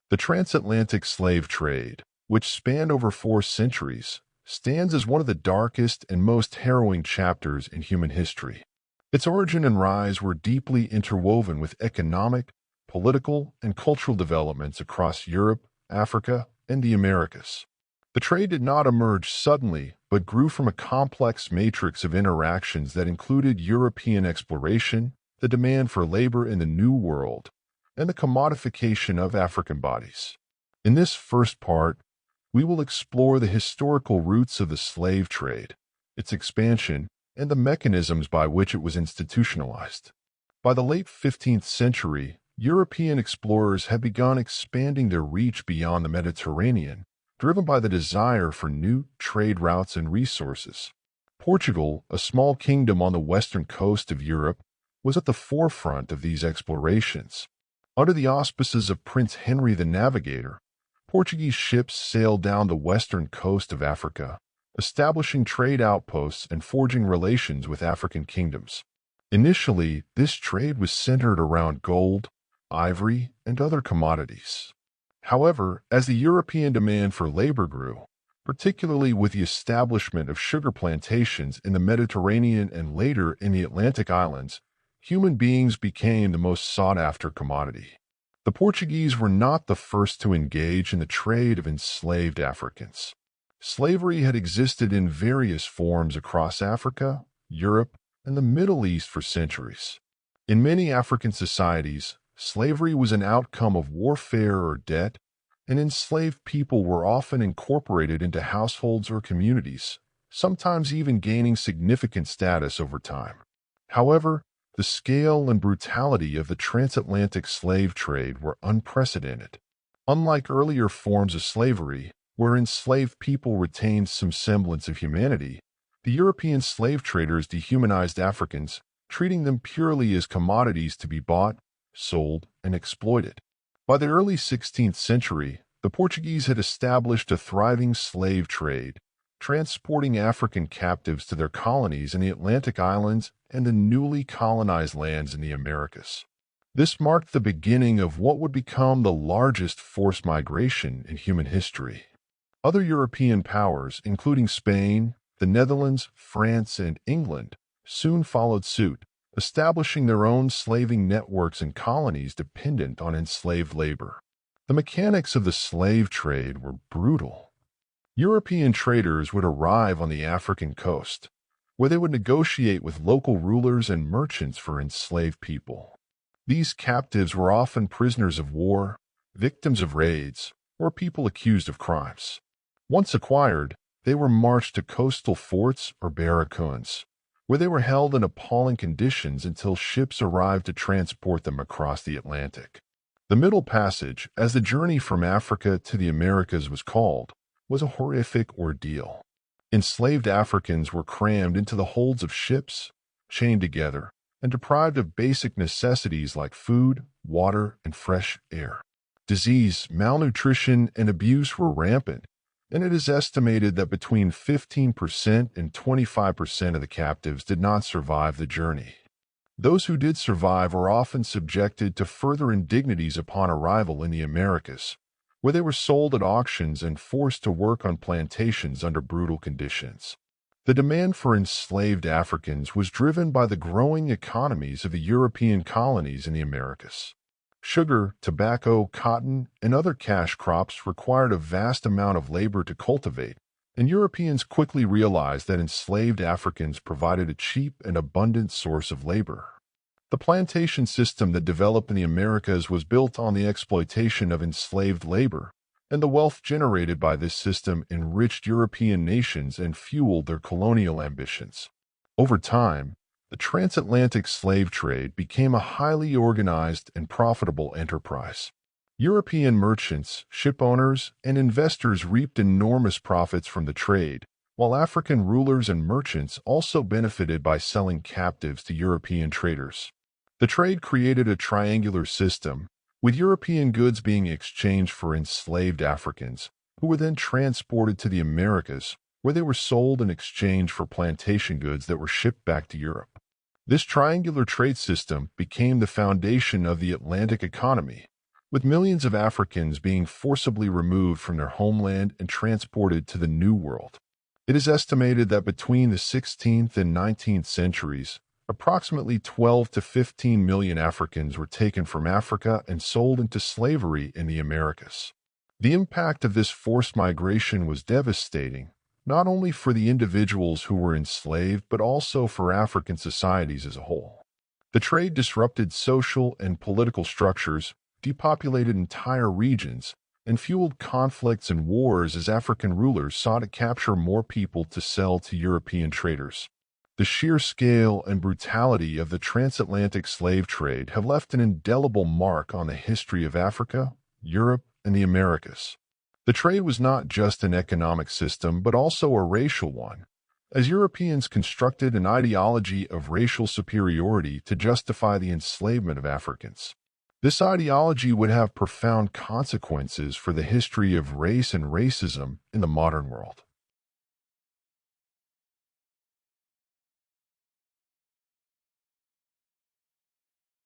The transatlantic slave trade, which spanned over 4 centuries, stands as one of the darkest and most harrowing chapters in human history. Its origin and rise were deeply interwoven with economic, political, and cultural developments across Europe, Africa, and the Americas. The trade did not emerge suddenly, but grew from a complex matrix of interactions that included European exploration, the demand for labor in the New World, and the commodification of African bodies. In this first part, we will explore the historical roots of the slave trade, its expansion, and the mechanisms by which it was institutionalized. By the late 15th century, European explorers had begun expanding their reach beyond the Mediterranean, driven by the desire for new trade routes and resources. Portugal, a small kingdom on the western coast of Europe, was at the forefront of these explorations. Under the auspices of Prince Henry the Navigator, Portuguese ships sailed down the western coast of Africa, establishing trade outposts and forging relations with African kingdoms. Initially, this trade was centered around gold, ivory, and other commodities. However, as the European demand for labor grew, particularly with the establishment of sugar plantations in the Mediterranean and later in the Atlantic islands, human beings became the most sought-after commodity. The Portuguese were not the first to engage in the trade of enslaved Africans. Slavery had existed in various forms across Africa, Europe, and the Middle East for centuries. In many African societies, slavery was an outcome of warfare or debt, and enslaved people were often incorporated into households or communities, sometimes even gaining significant status over time. However, the scale and brutality of the transatlantic slave trade were unprecedented. Unlike earlier forms of slavery, where enslaved people retained some semblance of humanity, the European slave traders dehumanized Africans, treating them purely as commodities to be bought, sold, and exploited. By the early 16th century, the Portuguese had established a thriving slave trade, transporting African captives to their colonies in the Atlantic islands and the newly colonized lands in the Americas. This marked the beginning of what would become the largest forced migration in human history. Other European powers, including Spain, the Netherlands, France, and England, soon followed suit, establishing their own slaving networks and colonies dependent on enslaved labor. The mechanics of the slave trade were brutal. European traders would arrive on the African coast, where they would negotiate with local rulers and merchants for enslaved people. These captives were often prisoners of war, victims of raids, or people accused of crimes. Once acquired, they were marched to coastal forts or barracoons, where they were held in appalling conditions until ships arrived to transport them across the Atlantic. The Middle Passage, as the journey from Africa to the Americas was called, was a horrific ordeal. Enslaved Africans were crammed into the holds of ships, chained together, and deprived of basic necessities like food, water, and fresh air. Disease, malnutrition, and abuse were rampant, and it is estimated that between 15% and 25% of the captives did not survive the journey. Those who did survive were often subjected to further indignities upon arrival in the Americas, where they were sold at auctions and forced to work on plantations under brutal conditions. The demand for enslaved Africans was driven by the growing economies of the European colonies in the Americas. Sugar, tobacco, cotton, and other cash crops required a vast amount of labor to cultivate, and Europeans quickly realized that enslaved Africans provided a cheap and abundant source of labor. The plantation system that developed in the Americas was built on the exploitation of enslaved labor, and the wealth generated by this system enriched European nations and fueled their colonial ambitions. Over time, the transatlantic slave trade became a highly organized and profitable enterprise. European merchants, shipowners, and investors reaped enormous profits from the trade, while African rulers and merchants also benefited by selling captives to European traders. The trade created a triangular system, with European goods being exchanged for enslaved Africans, who were then transported to the Americas, where they were sold in exchange for plantation goods that were shipped back to Europe. This triangular trade system became the foundation of the Atlantic economy, with millions of Africans being forcibly removed from their homeland and transported to the New World. It is estimated that between the 16th and 19th centuries, approximately 12 to 15 million Africans were taken from Africa and sold into slavery in the Americas. The impact of this forced migration was devastating, not only for the individuals who were enslaved, but also for African societies as a whole. The trade disrupted social and political structures, depopulated entire regions, and fueled conflicts and wars as African rulers sought to capture more people to sell to European traders. The sheer scale and brutality of the transatlantic slave trade have left an indelible mark on the history of Africa, Europe, and the Americas. The trade was not just an economic system, but also a racial one, as Europeans constructed an ideology of racial superiority to justify the enslavement of Africans. This ideology would have profound consequences for the history of race and racism in the modern world.